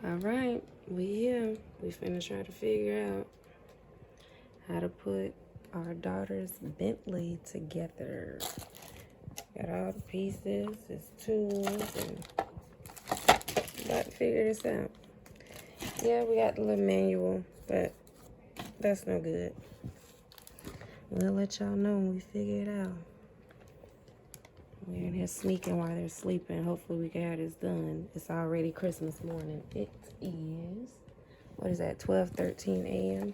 All right, we here. We finna try to figure out how to put our daughter's Bentley together. Got all the pieces, his tools, and about to figure this out. Yeah, we got the little manual, but that's no good. We'll let y'all know when we figure it out. We're in here sneaking while they're sleeping. Hopefully we can have this done. It's already Christmas morning. It is, what is that, 12:13 a.m.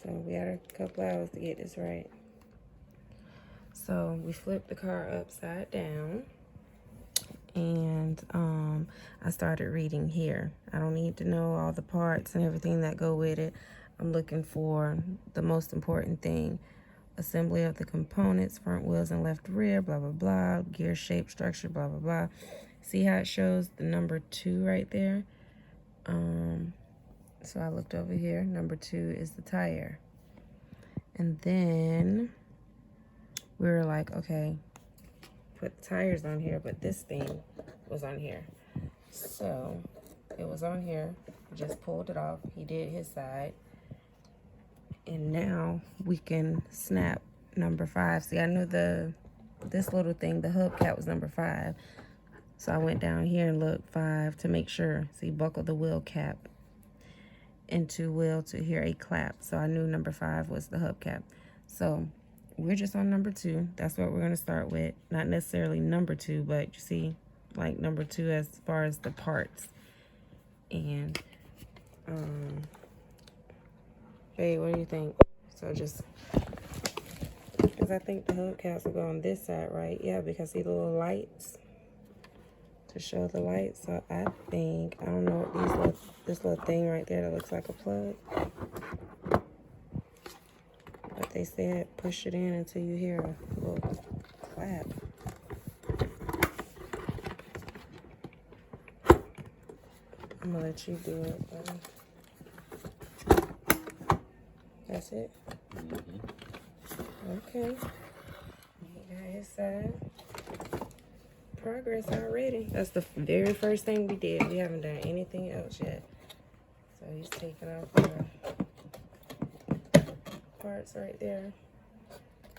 So we got a couple hours to get this right. So we flipped the car upside down. And I started reading here. I don't need to know all the parts and everything that go with it. I'm looking for the most important thing. Assembly of the components, front wheels and left rear, blah, blah, blah. Gear shape, structure, blah, blah, blah. See how it shows the number 2 right there? So I looked over here. Number 2 is the tire. And then we were like, okay, put the tires on here, but this thing was on here. So it was on here. Just pulled it off. He did his side. And now we can snap number 5. See, I knew this little thing, the hubcap was number 5. So I went down here and looked 5 to make sure. See, buckle the wheel cap into wheel to hear a clap. So I knew number 5 was the hubcap. So we're just on number 2. That's what we're going to start with. Not necessarily number 2, but you see, like number 2 as far as the parts. And, hey, what do you think? So just, because I think the hubcaps will go on this side, right? Yeah, because see the little lights to show the lights. So I think, I don't know what this little thing right there that looks like a plug. But they said push it in until you hear a little clap. I'm gonna let you do it. That's it? Okay. He got his side. Progress already. That's the very first thing we did. We haven't done anything else yet. So he's taking off the parts right there.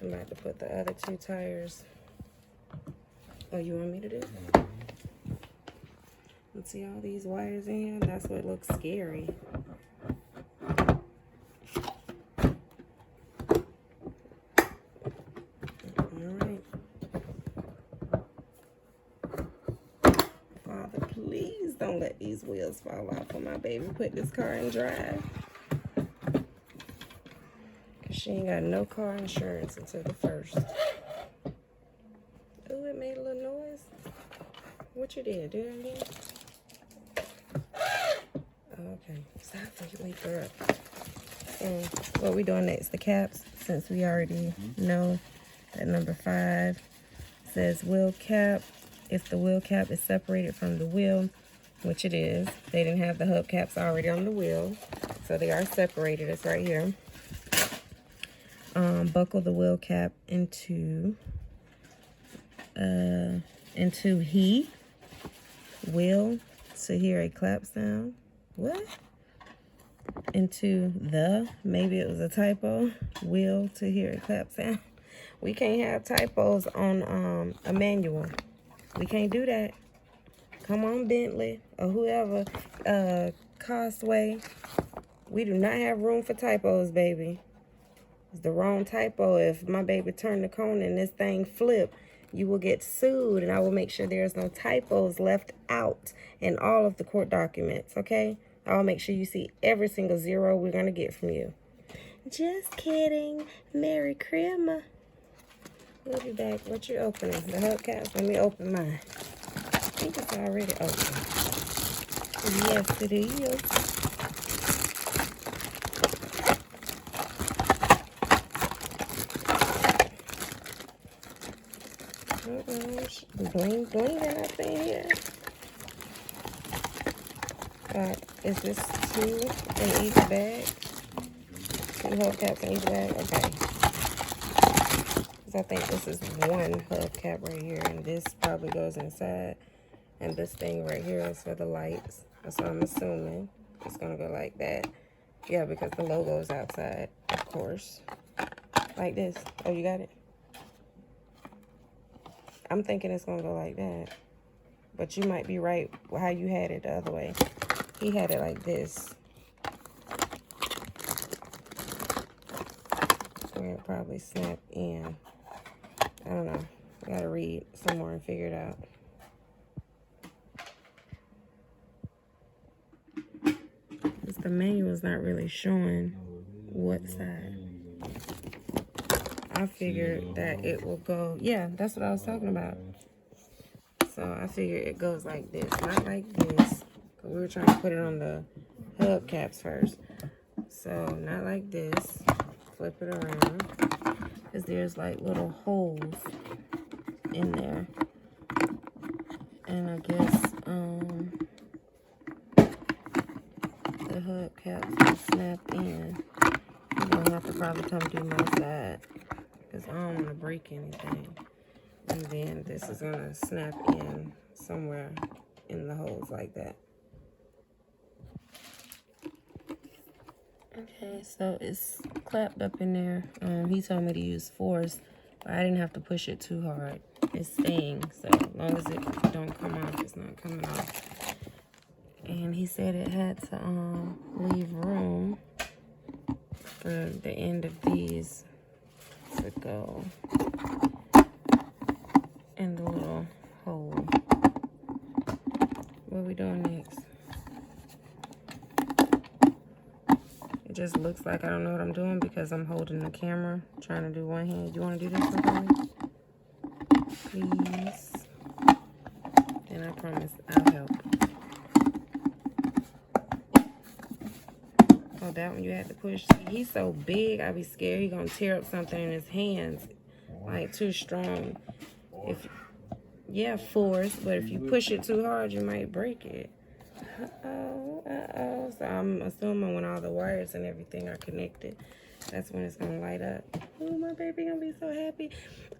I'm about to put the other 2 tires. Oh, you want me to do it? Let's see all these wires in. That's what looks scary. Alright. Father, please don't let these wheels fall off when my baby put this car in drive. Cause she ain't got no car insurance until the 1st. Oh, it made a little noise. What you did? Do it again? Okay, stop till you wake her up. And what we doing next? The caps, since we already know that number 5 says wheel cap. If the wheel cap is separated from the wheel, which it is, they didn't have the hubcaps already on the wheel, so they are separated. It's right here. Buckle the wheel cap into he wheel to hear a clap sound. What? Into the, maybe it was a typo, wheel to hear a clap sound. We can't have typos on a manual. We can't do that. Come on, Bentley or whoever, Costway. We do not have room for typos, baby. It's the wrong typo. If my baby turned the corner and this thing flipped, you will get sued, and I will make sure there's no typos left out in all of the court documents, okay? I'll make sure you see every single 0 we're going to get from you. Just kidding. Merry Christmas. We'll be back. What you opening? The hubcaps? Let me open mine. I think it's already open. Yes, it is. Bling bling up in here. Is this 2 in each bag? 2 hubcaps in each bag? Okay. Because I think this is 1 hubcap right here, and this probably goes inside. And this thing right here is for the lights. So I'm assuming it's gonna go like that. Yeah, because the logo is outside, of course. Like this. Oh, you got it? I'm thinking it's gonna go like that. But you might be right how you had it the other way. He had it like this. Where it probably snap in. I don't know. I gotta read some more and figure it out. Because the manual's not really showing what side. I figured that it will go, yeah, that's what I was talking about. So I figured it goes like this, not like this. We were trying to put it on the hubcaps first. So not like this. Flip it around. Because there's like little holes in there. And I guess the hubcaps will snap in. I'm going to have to probably come do my side. Because I don't want to break anything. And then this is going to snap in somewhere in the holes like that. Okay, so it's clapped up in there. He told me to use force, but I didn't have to push it too hard. It's staying, so as long as it don't come off, it's not coming off. And he said it had to leave room for the end of these to go in the little hole. What are we doing next? It just looks like I don't know what I'm doing because I'm holding the camera, trying to do one hand. You want to do this one for me? Please. Then I promise I'll help. Oh, that one you had to push. See, he's so big, I'd be scared he's going to tear up something in his hands. Like, too strong. Yeah, force, but if you push it too hard, you might break it. Uh-oh. So I'm assuming when all the wires and everything are connected, that's when it's gonna light up. Oh, my baby gonna be so happy.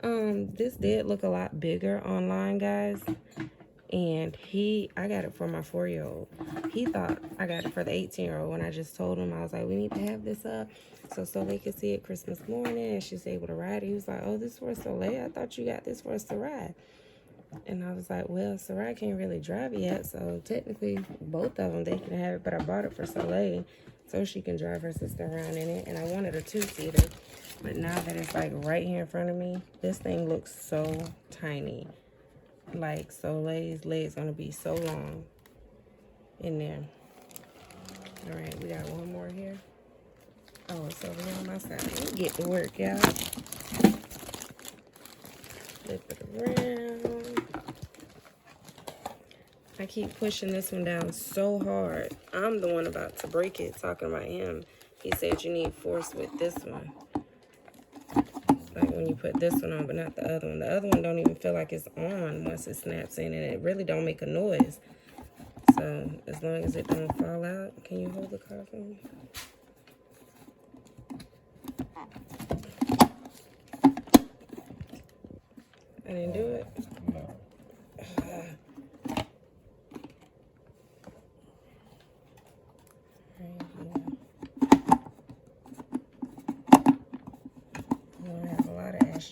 This did look a lot bigger online, guys. And I got it for my 4-year-old. He thought I got it for the 18-year-old when I just told him, I was like, we need to have this up so they could see it Christmas morning and she's able to ride it. He was like, oh, this for Soleil? I thought you got this for us to ride. And I was like, well, Sarai can't really drive it yet, so technically both of them, they can have it, but I bought it for Soleil so she can drive her sister around in it. And I wanted a 2-seater, but now that it's like right here in front of me, this thing looks so tiny. Like Soleil's leg's gonna be so long in there. All right, we got one more here. Oh, it's over here on my side. Let me get to work, y'all. Flip it around. I keep pushing this one down so hard. I'm the one about to break it, talking about him. He said you need force with this one. Like when you put this one on, but not the other one. The other one don't even feel like it's on once it snaps in, and it really don't make a noise. So as long as it don't fall out, can you hold the car for me? I didn't do it. No.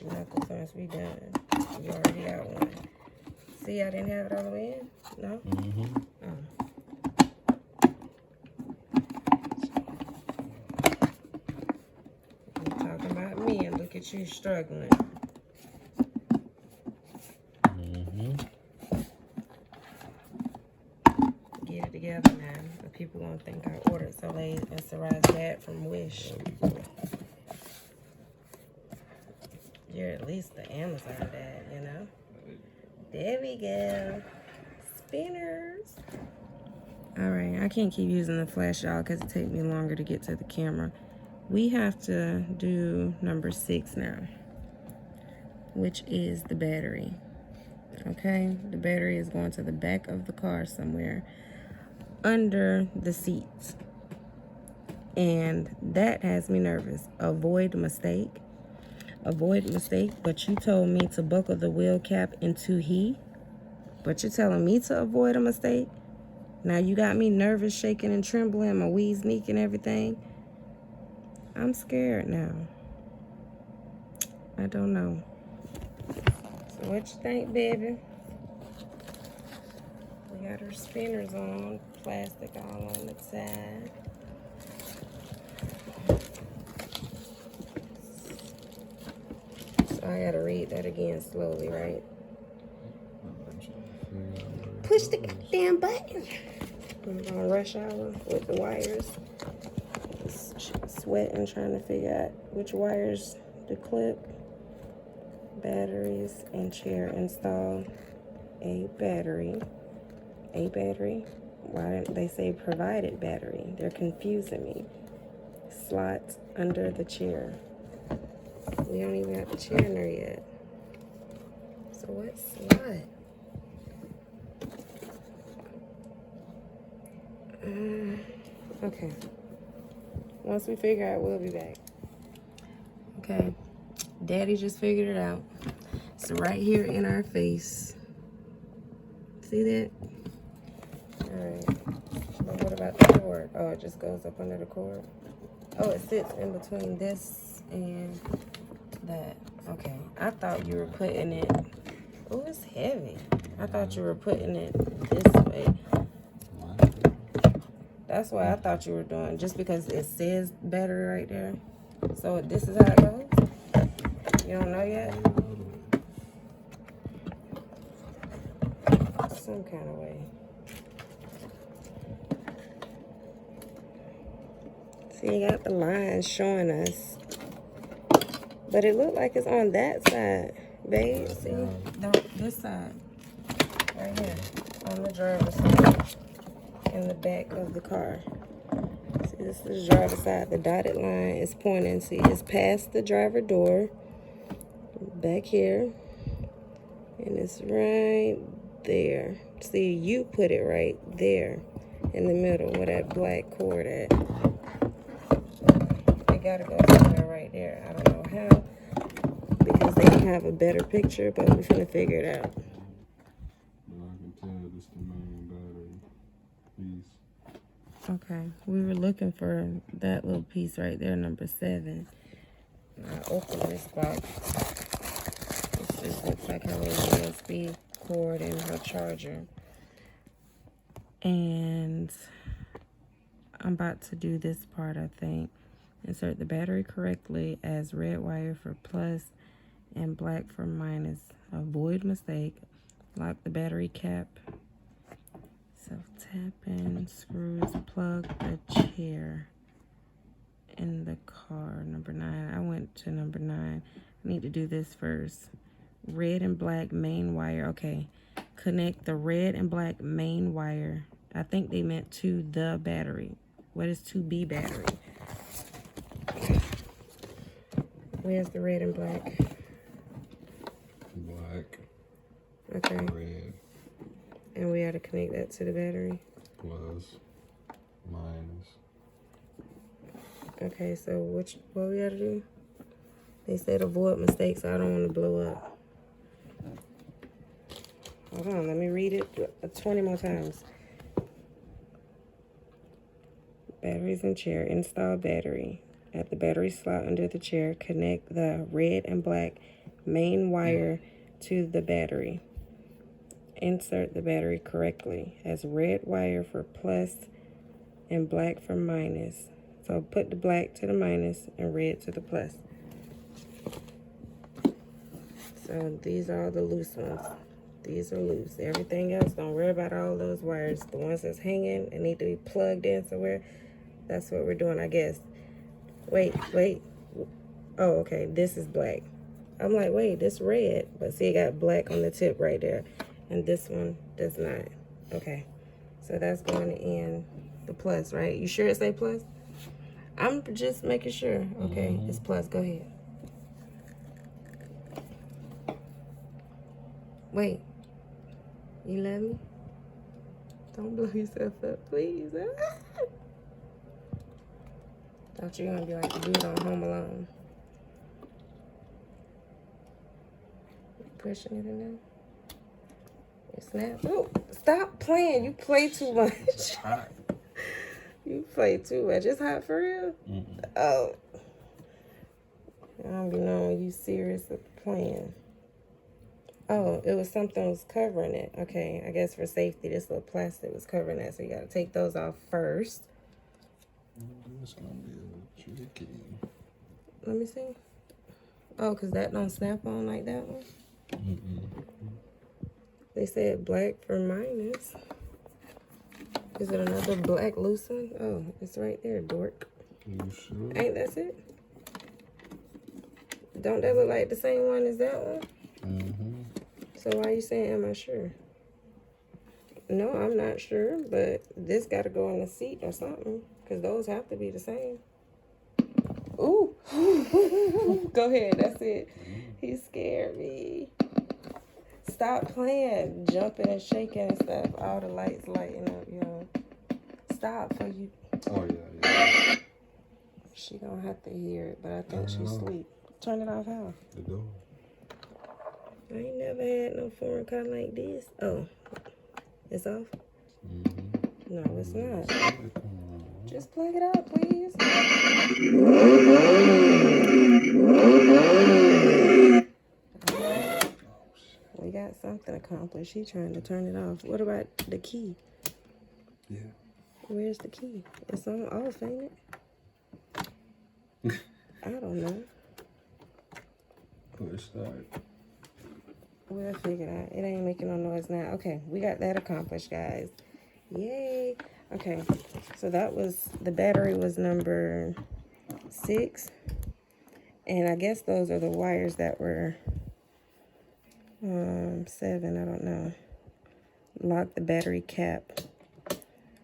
Knuckles once we done. You already got one. See, I didn't have it all the way in? No? Mm-hmm. You're talking about me and look at you struggling. Mm-hmm. Get it together now. The people gonna think I ordered Soleil and Sarai's dad from Wish. You're at least the Amazon dad, you know? There we go. Spinners. All right, I can't keep using the flash, y'all, because it takes me longer to get to the camera. We have to do number 6 now, which is the battery. Okay, the battery is going to the back of the car somewhere under the seats. And that has me nervous. Avoid mistake, but you told me to buckle the wheel cap into he. But you're telling me to avoid a mistake? Now you got me nervous, shaking and trembling, my wheeze sneak and everything. I'm scared now. I don't know. So what you think, baby? We got our spinners on, plastic all on the side. So I gotta read that again slowly, right? Push the goddamn button. I'm on rush hour with the wires. Sweating, trying to figure out which wires to clip. Batteries and chair install. A battery. Why didn't they say provided battery? They're confusing me. Slots under the chair. We don't even have the chair in there yet. So what slot? Okay. Once we figure out, we'll be back. Okay. Daddy just figured it out. So right here in our face. See that? Alright. But what about the cord? Oh, it just goes up under the cord. Oh, it sits in between this and that. Okay. I thought you were putting it... Oh, it's heavy. I thought you were putting it this way. That's why I thought you were doing, just because it says battery right there. So this is how it goes? You don't know yet? Some kind of way. See, you got the lines showing us. But it looked like it's on that side, babe. See? No, this side. Right here. On the driver's side. In the back of the car. See, this is the driver's side. The dotted line is pointing. See, it's past the driver door. Back here. And it's right there. See, you put it right there. In the middle where that black cord at. It gotta go somewhere right there. I don't know how. Because they can have a better picture, but we're gonna figure it out. I can tell this the main battery piece. Okay, we were looking for that little piece right there, number 7. I opened this box. This just looks like her little USB cord and her charger. And I'm about to do this part, I think. Insert the battery correctly as red wire for plus and black for minus. Avoid mistake. Lock the battery cap. Self-tapping screws, plug the chair in the car. Number 9. I went to number 9. I need to do this first. Red and black main wire. Okay. Connect the red and black main wire. I think they meant to the battery. What is to be battery? Where's the red and black? Black. Okay. Red. And we got to connect that to the battery. Plus. Minus. Okay, so what we got to do? They said avoid mistakes, so I don't want to blow up. Hold on, let me read it 20 more times. Batteries and chair. Install battery. At the battery slot under the chair, connect the red and black main wire to the battery. Insert the battery correctly as red wire for plus and black for minus. So put the black to the minus and red to the plus. So these are all the loose ones. These are loose. Everything else, don't worry about all those wires. The ones that's hanging and need to be plugged in somewhere, that's what we're doing, I guess. Wait. Oh, okay, this is black. I'm like, wait, this red. But see, it got black on the tip right there. And this one does not. Okay, so that's going in the plus, right? You sure it say plus? I'm just making sure. Okay, it's plus. Go ahead. Wait. You love me? Don't blow yourself up, please. Thought you were going to be like the dude on Home Alone. Pushing it in there. It snapped. Oh, stop playing. You play too much. It's hot. You play too much. It's hot for real? Oh. I don't be knowing you serious with playing. Oh, it was something was covering it. Okay, I guess for safety, this little plastic was covering that. So you got to take those off first. This gonna be a tricky. Let me see. Oh, because that don't snap on like that one? They said black for minus. Is it another black loose one? Oh, it's right there, dork. You sure? Ain't that it? Don't that look like the same one as that one? So why you saying, am I sure? No, I'm not sure, but this got to go on the seat or something, because those have to be the same. Ooh. Go ahead, that's it. He scared me. Stop playing, jumping and shaking and stuff. All the lights lighting up, yo. Stop for you. Oh, yeah. She don't have to hear it, but I think she's asleep. Turn it off how? The door. I ain't never had no foreign car like this. Oh, it's off? No, it's not. Just plug it out, please. Alright. We got something accomplished. She trying to turn it off. What about the key? Yeah. Where's the key? It's on off, ain't it? I don't know. Push start. We'll figure it out. It ain't making no noise now. Okay, we got that accomplished, guys. Yay. Okay, so that was, the battery was number 6. And I guess those are the wires that were 7, I don't know. Lock the battery cap.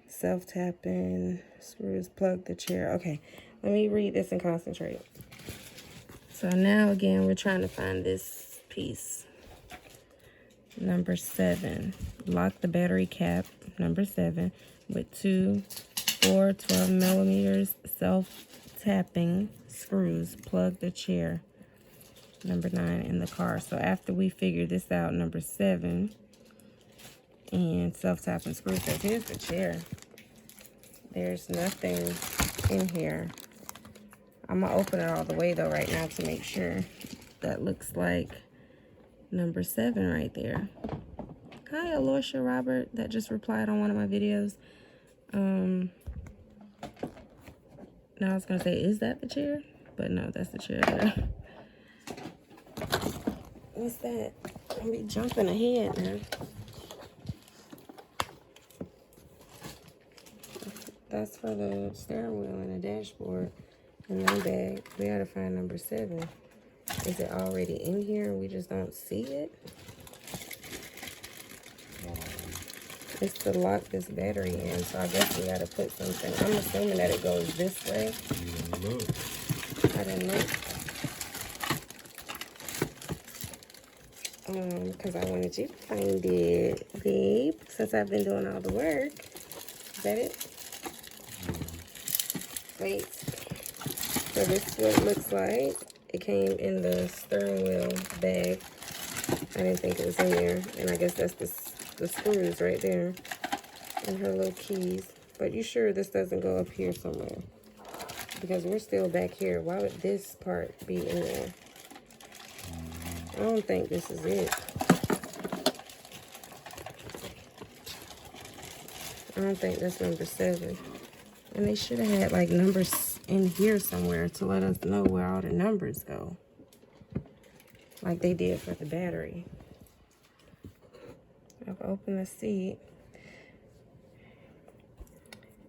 Self-tapping. Screws, plug the chair. Okay, let me read this and concentrate. So now again, we're trying to find this piece. Number 7, lock the battery cap, number 7, with 2 4 12mm self-tapping screws. Plug the chair, number 9, in the car. So after we figure this out, number 7, and self-tapping screws, so here's the chair. There's nothing in here. I'm going to open it all the way, though, right now to make sure. That looks like number 7 right there. Hi, Alosha Robert, that just replied on one of my videos. Now I was gonna say, is that the chair? But no, that's the chair there. What's that? I'll be jumping ahead now. That's for the steering wheel and the dashboard. And my bag, we gotta find number 7. Is it already in here and we just don't see it? It's to lock this battery in, so I guess we gotta put something. I'm assuming that it goes this way. You didn't look. I didn't look. Because I wanted you to find it, babe, since I've been doing all the work. Is that it? Wait. So this is what it looks like. It came in the steering wheel bag. I didn't think it was in there. And I guess that's the screws right there. And her little keys. But you sure this doesn't go up here somewhere? Because we're still back here. Why would this part be in there? I don't think this is it. I don't think that's number 7. And they should have had like numbers in here somewhere to let us know where all the numbers go. Like they did for the battery. I've opened the seat.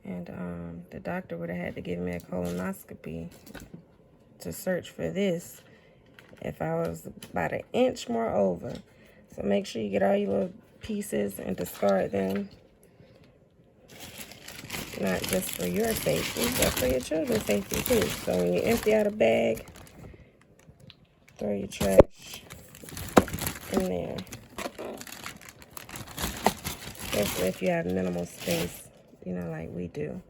And the doctor would have had to give me a colonoscopy to search for this if I was about an inch more over. So make sure you get all your little pieces and discard them. Not just for your safety, but for your children's safety too. So when you empty out a bag, throw your trash in there. Especially if you have minimal space, you know, like we do.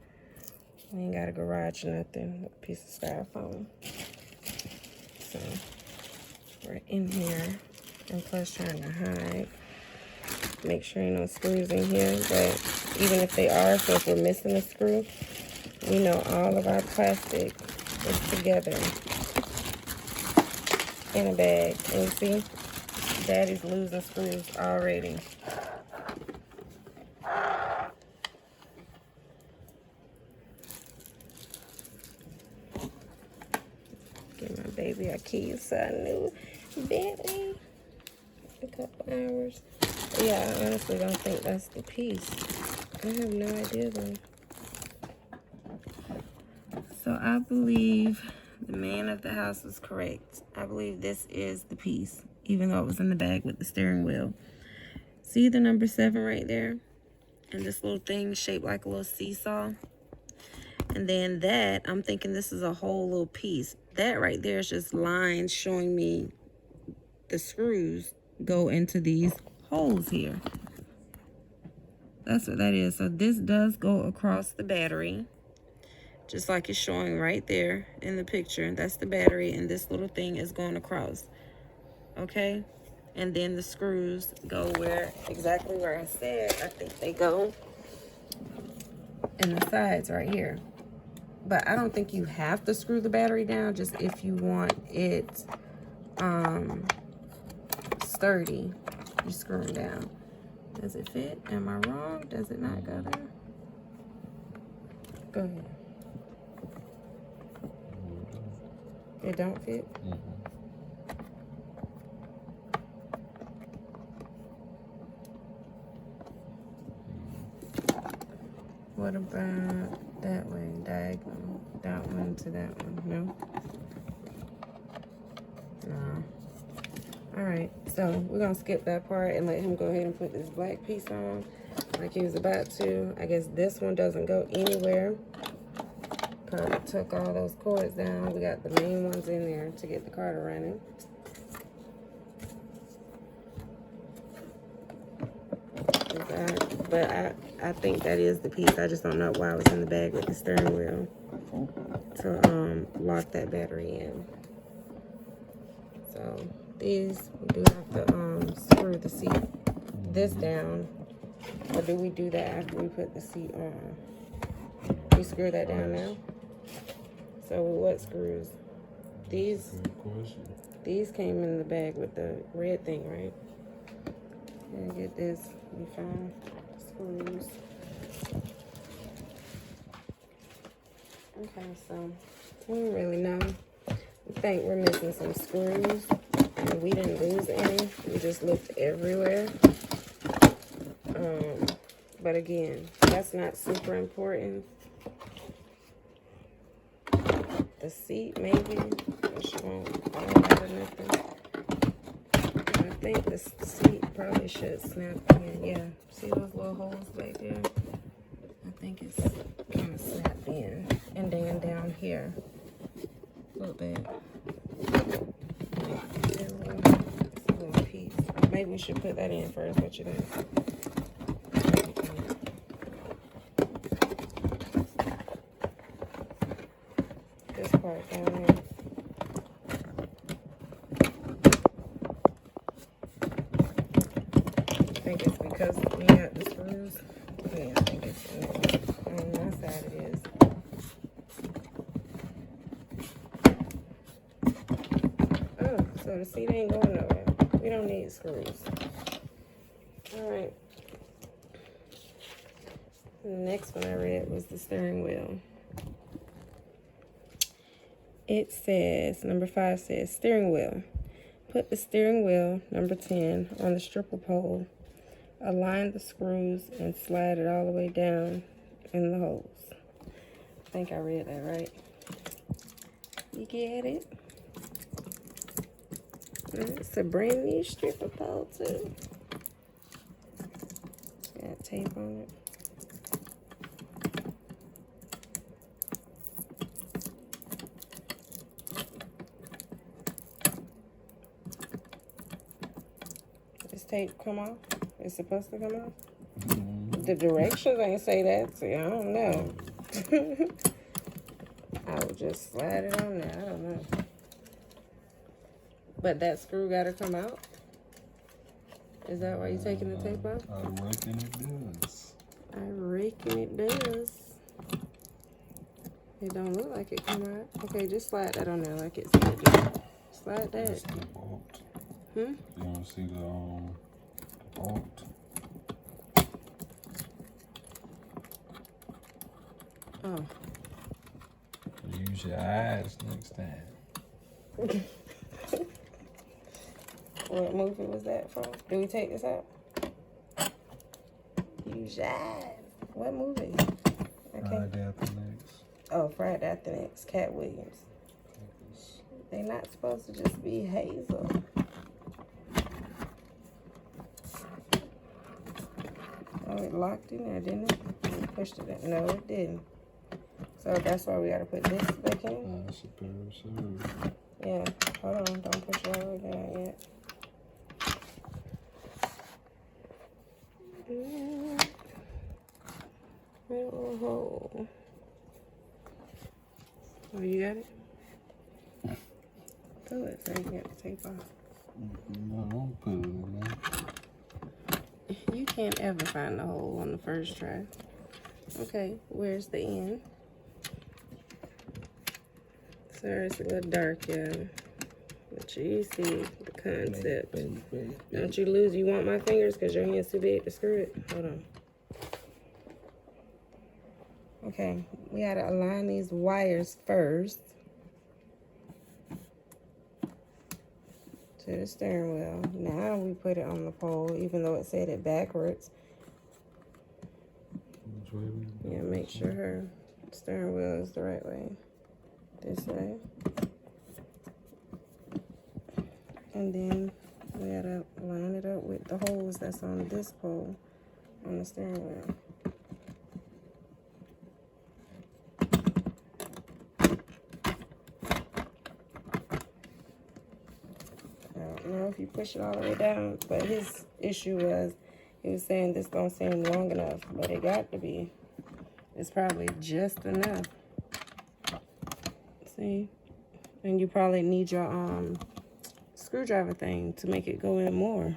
We ain't got a garage or nothing, a piece of styrofoam. So we're in here, and plus trying to hide. Make sure ain't no screws in here, but even if they are, so if we're missing a screw, we know all of our plastic is together in a bag. And you see, Daddy's losing screws already. Give my baby a keys to a new Bentley. A couple hours. Yeah, I honestly don't think that's the piece. I have no idea though. So I believe the man of the house was correct. I believe this is the piece, even though it was in the bag with the steering wheel. See the number 7 right there? And this little thing shaped like a little seesaw. And then that, I'm thinking this is a whole little piece. That right there is just lines showing me the screws go into these holes here. That's what that is. So this does go across the battery, just like it's showing right there in the picture. That's the battery, and this little thing is going across. Okay? And then the screws go exactly where I said I think they go, in the sides right here. But I don't think you have to screw the battery down, just if you want it sturdy, you screw them down. Does it fit? Am I wrong? Does it not go there? Go ahead. It don't fit? What about that way, diagonal? That one to that one, no? No. All right, so we're gonna skip that part and let him go ahead and put this black piece on like he was about to. I guess this one doesn't go anywhere because I took all those cords down. We got the main ones in there to get the car running. But I think that is the piece. I just don't know why it was in the bag with the steering wheel to lock that battery in. So these, we do have to screw the seat, this down. Or do we do that after we put the seat on? We screw that down now? So what screws? These came in the bag with the red thing, right? And get this, we found screws. Okay, so we don't really know. We think we're missing some screws, and we didn't lose any. We just looked everywhere. But again, that's not super important. The seat, maybe, but she won't fall out or nothing. I think the seat probably should snap in. Yeah, see those little holes back there? I think it's kind of snapped in. And then down here, a little bit. It's a little piece. Maybe we should put that in first. What you think? This part down there. I think it's because we got the screws. Yeah, I think it's on my side it is. Oh, so the seat ain't going nowhere. We don't need screws. Alright. The next one I read was the steering wheel. It says, number 5 says, steering wheel. Put the steering wheel, number 10, on the stripper pole. Align the screws and slide it all the way down in the holes. I think I read that right. You get it? It's a brand new stripper pole too. Got tape on it. Does tape come off? It's supposed to come off? The directions ain't say that, so I don't know. I would just slide it on there. I don't know. But that screw gotta come out. Is that why you taking the tape off? I reckon it does. I reckon it does. It don't look like it come out. Okay, just slide that on there like it said. Just slide that. That's the bolt. You don't see the bolt? Oh. Use your eyes next time. What movie was that from? Did we take this out? Use your eyes. What movie? Okay. Friday after next. Oh, Friday After Next. Cat Williams. They not supposed to just be Hazel. Oh, it locked in there, didn't it? We pushed it in. No, it didn't. So that's why we gotta put this back in. That's a pair of shoes. Yeah. Hold on. Don't push it all the way down yet. Little hole. Oh, you got it? Do it so you can get the tape off. No, don't put it in there. You can't ever find the hole on the first try. Okay, where's the end? Sorry, it's a little dark, yeah. But you see the concept. Don't you lose. You want my fingers because your hand's too big to screw it? Hold on. Okay, we gotta align these wires first to the steering wheel. Now we put it on the pole, even though it said it backwards. Yeah, make sure her steering wheel is the right way. This way. And then we gotta line it up with the holes that's on this pole on the steering wheel. I don't know if you push it all the way down, but his issue was he was saying this don't seem long enough, but it got to be. It's probably just enough. See? And you probably need your screwdriver thing to make it go in more.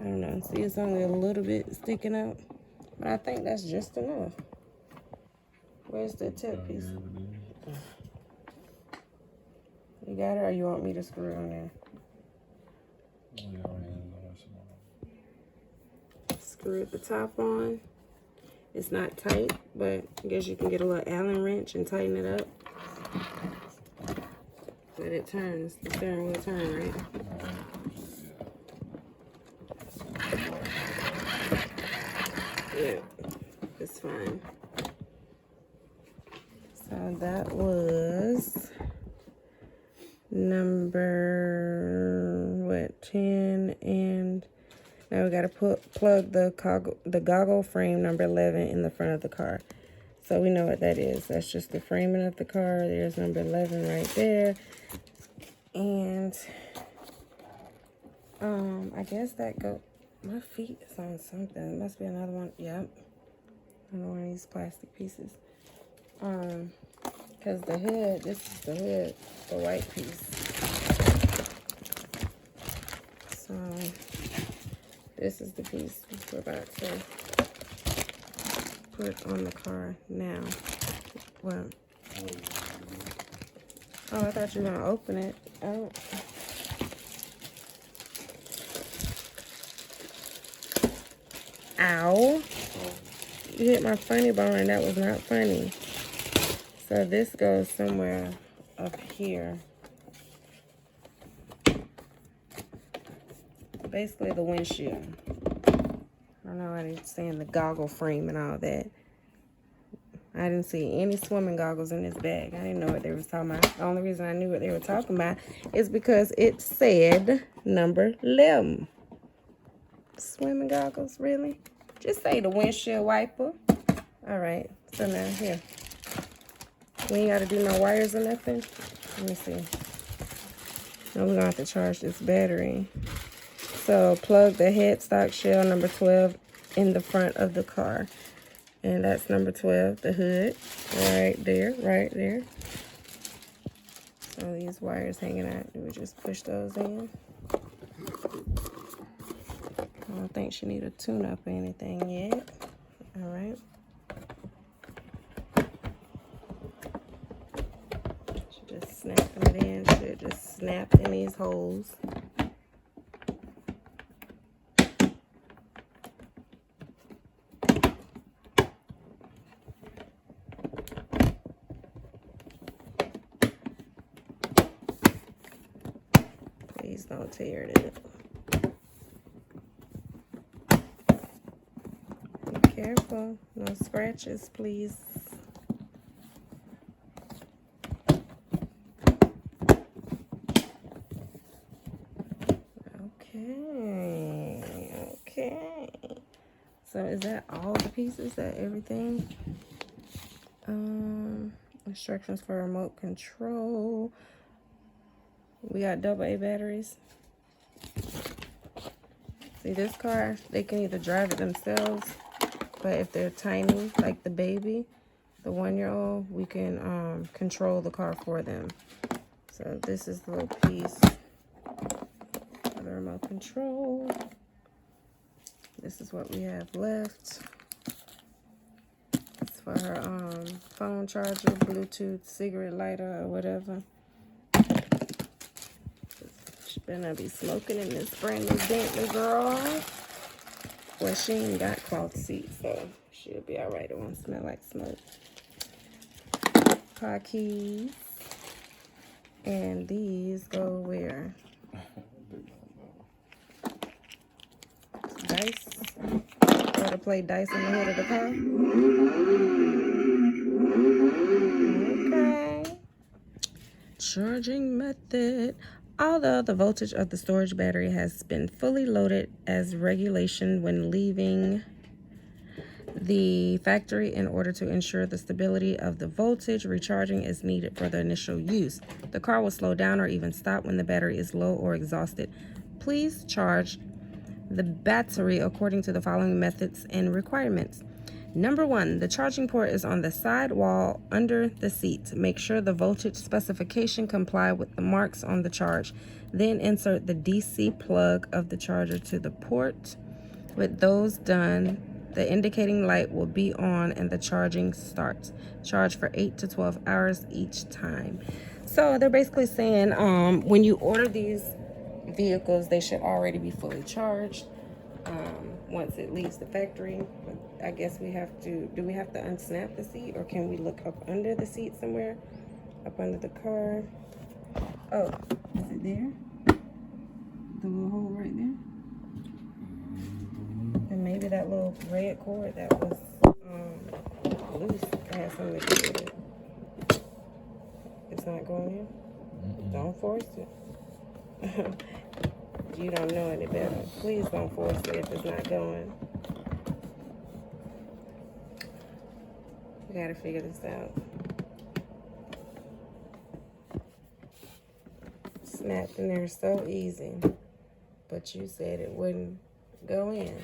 I don't know. See, it's only a little bit sticking out, but I think that's just enough. Where's the tip piece? You got it, or you want me to screw it on there? Screw the top on. It's not tight, but I guess you can get a little Allen wrench and tighten it up. But it turns. The steering wheel turn, right? Yeah, it's fine. So that was number 10, and now we got to plug the goggle frame number 11 in the front of the car. So we know what that is. That's just the framing of the car. There's number 11 right there. And I guess that my feet is on something. It must be another one. Yep. Another one of these plastic pieces. Because the hood, this is the hood, the white piece. So this is the piece we're about to put on the car now. Well, oh, I thought you were gonna open it. Oh. Ow. You hit my funny bone and that was not funny. So this goes somewhere up here. Basically the windshield. I don't know why they're saying the goggle frame and all that. I didn't see any swimming goggles in this bag. I didn't know what they were talking about. The only reason I knew what they were talking about is because it said number 11. Swimming goggles, really? Just say the windshield wiper. All right, so now here. We ain't got to do no wires or nothing. Let me see. Now we're going to have to charge this battery. So plug the headstock shell number 12 in the front of the car. And that's number 12, the hood. Right there, right there. So these wires hanging out. We just push those in. think she need a tune-up or anything yet. All right. She just snapping it in. She just snapped in these holes. Please don't tear it. Be careful. No scratches, please. Okay. So is that all the pieces? Is that everything? Instructions for remote control. We got AA batteries. See, this car, they can either drive it themselves, but if they're tiny, like the baby, the 1-year-old, we can control the car for them. So this is the little piece for the remote control. This is what we have left. It's for her phone charger, Bluetooth, cigarette lighter, or whatever. She better not be smoking in this brand new Bentley, girl. Well, she ain't got cloth seats, so she'll be all right. It won't smell like smoke. Car keys. And these go where? Dice. Go to play dice in the hood of the car. Okay. Charging method. Although the voltage of the storage battery has been fully loaded as regulation when leaving the factory in order to ensure the stability of the voltage, recharging is needed for the initial use. The car will slow down or even stop when the battery is low or exhausted. Please charge the battery according to the following methods and requirements. Number 1, the charging port is on the side wall under the seat. Make sure the voltage specification comply with the marks on the charge. Then insert the DC plug of the charger to the port. With those done, the indicating light will be on and the charging starts. Charge for 8 to 12 hours each time. So they're basically saying when you order these vehicles, they should already be fully charged once it leaves the factory. But I guess we have to, do we have to unsnap the seat, or can we look up under the seat somewhere? Up under the car. Oh, is it there? The little hole right there? And maybe that little red cord that was loose has something to do with it. It's not going in? Don't force it. You don't know any better. Please don't force it if it's not going. We gotta figure this out. Snapped in there so easy, but you said it wouldn't go in.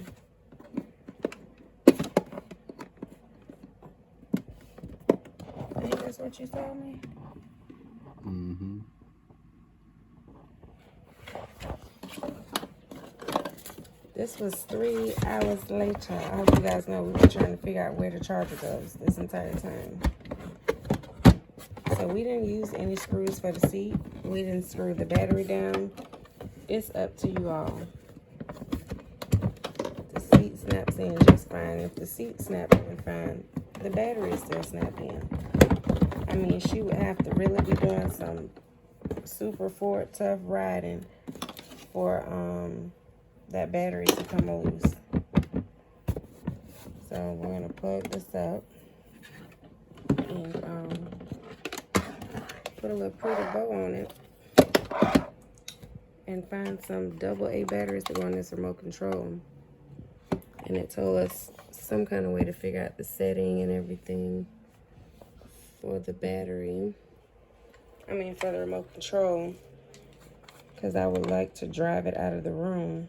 I think that's what you told me. Mm-hmm. This was 3 hours later. I hope you guys know we were trying to figure out where the charger goes this entire time. So we didn't use any screws for the seat. We didn't screw the battery down. It's up to you all. The seat snaps in just fine. If the seat snaps in fine, the battery is still snapped in. I mean, she would have to really be doing some super Ford tough riding for that battery to come loose. So we're gonna plug this up and put a little pretty bow on it and find some AA batteries to go on this remote control. And it told us some kind of way to figure out the setting and everything for the battery. I mean, for the remote control, because I would like to drive it out of the room.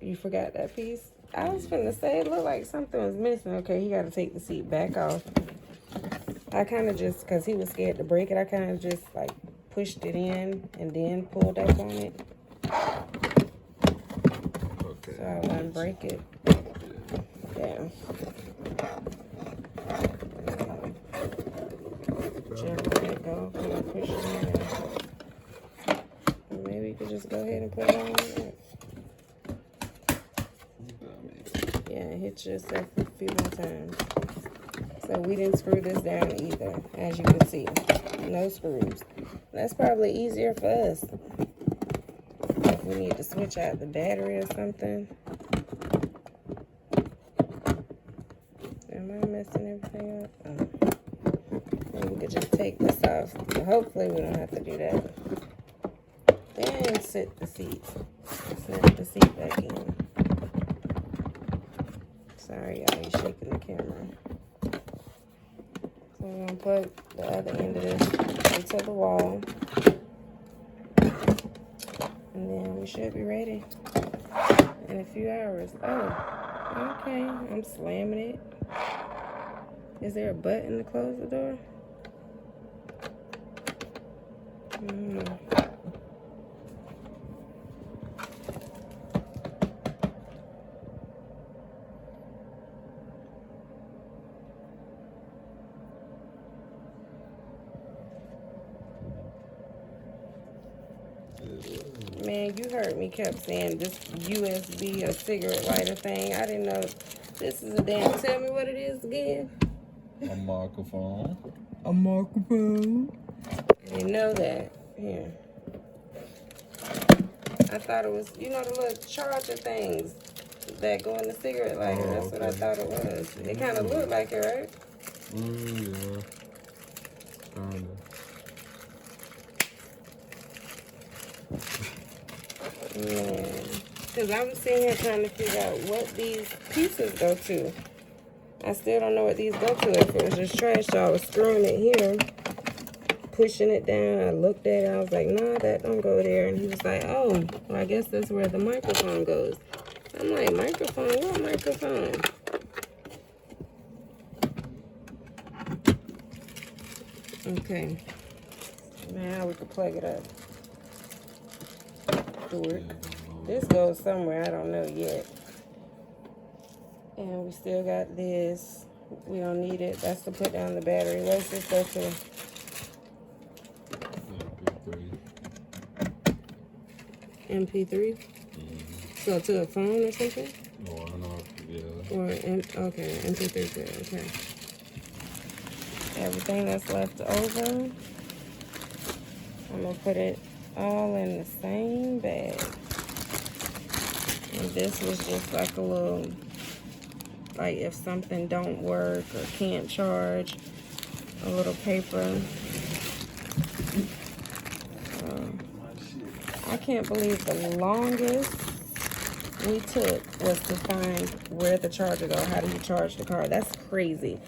You forgot that piece? I was finna say it looked like something was missing. Okay, he got to take the seat back off. I kind of just, because he was scared to break it, I kind of just like pushed it in and then pulled up on it. So I wouldn't break it. Yeah. Whichever way it goes, I'm gonna push it in. Maybe you could just go ahead and put it on there. Yeah, hit yourself a few more times. So we didn't screw this down either, as you can see. No screws. That's probably easier for us. If we need to switch out the battery or something. Am I messing everything up? Oh. Maybe we could just take this off. Hopefully we don't have to do that. Then sit the seat. Snap the seat back in. Sorry, y'all, he's shaking the camera. So we're gonna put the other end of this into the wall. And then we should be ready in a few hours. Oh, okay. I'm slamming it. Is there a button to close the door? Man, you heard me kept saying this USB or cigarette lighter thing. I didn't know this is a damn. Tell me what it is again. A microphone. A microphone. I didn't know that. Here. I thought it was, you know, the little charger things that go in the cigarette lighter. Oh, That's what I thought it was. It kind of looked like it, right? Yeah. Kinda. Yeah. Because I'm sitting here trying to figure out what these pieces go to. I still don't know what these go to. If it was just trash, so I was screwing it here, pushing it down. I looked at it. I was like, nah, that don't go there. And he was like, oh, well, I guess that's where the microphone goes. I'm like, microphone? What microphone? Okay. Now we can plug it up. This goes somewhere, I don't know yet. And we still got this. We don't need it. That's to put down the battery. What's this go to? MP3? So to a phone or something? Oh, I know. Yeah. Or, okay, MP3 player, okay. Everything that's left over, I'm gonna put it all in the same bag. And this was just like a little, like if something don't work or can't charge, a little paper. I can't believe the longest we took was to find where the charger go. How do you charge the car? That's crazy.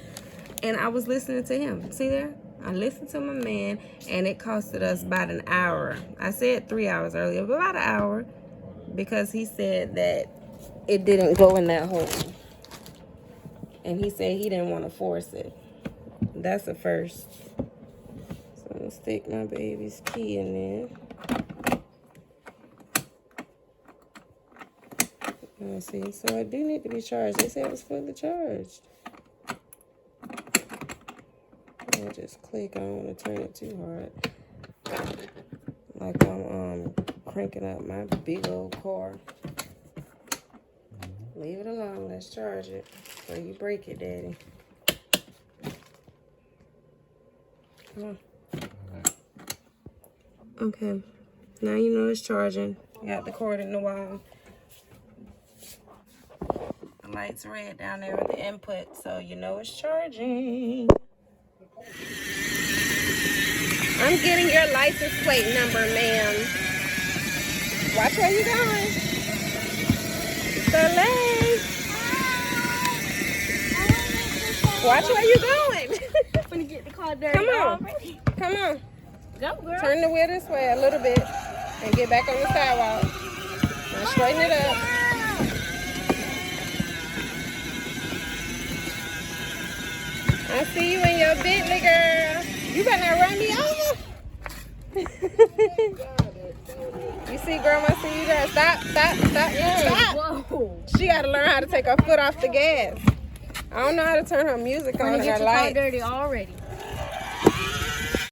And I was listening to him. See there? I listened to my man, and it costed us about an hour. I said 3 hours earlier, but about an hour, because he said that it didn't go in that hole. And he said he didn't want to force it. That's a first. So I'm going to stick my baby's key in there. Let's see. So I do need to be charged. They said it was fully charged. I'll just click. I don't want to turn it too hard. Like I'm cranking up my big old car. Leave it alone. Let's charge it before you break it, Daddy. Come on. Okay. Now you know it's charging. Got the cord in the wall. The light's red down there with the input, so you know it's charging. I'm getting your license plate number, ma'am. Watch where you're going. Soleil. Watch where you're going. I'm gonna get the car dirty. Come on. Already. Come on. Go, girl. Turn the wheel this way a little bit and get back on the sidewalk. Now straighten it up. I see you in your Bentley, girl. You better not run me over. You See, Grandma, see you there. Stop. Whoa. She got to learn how to take her foot off the gas. I don't know how to turn her music on Gonna and get her your car light. dirty already.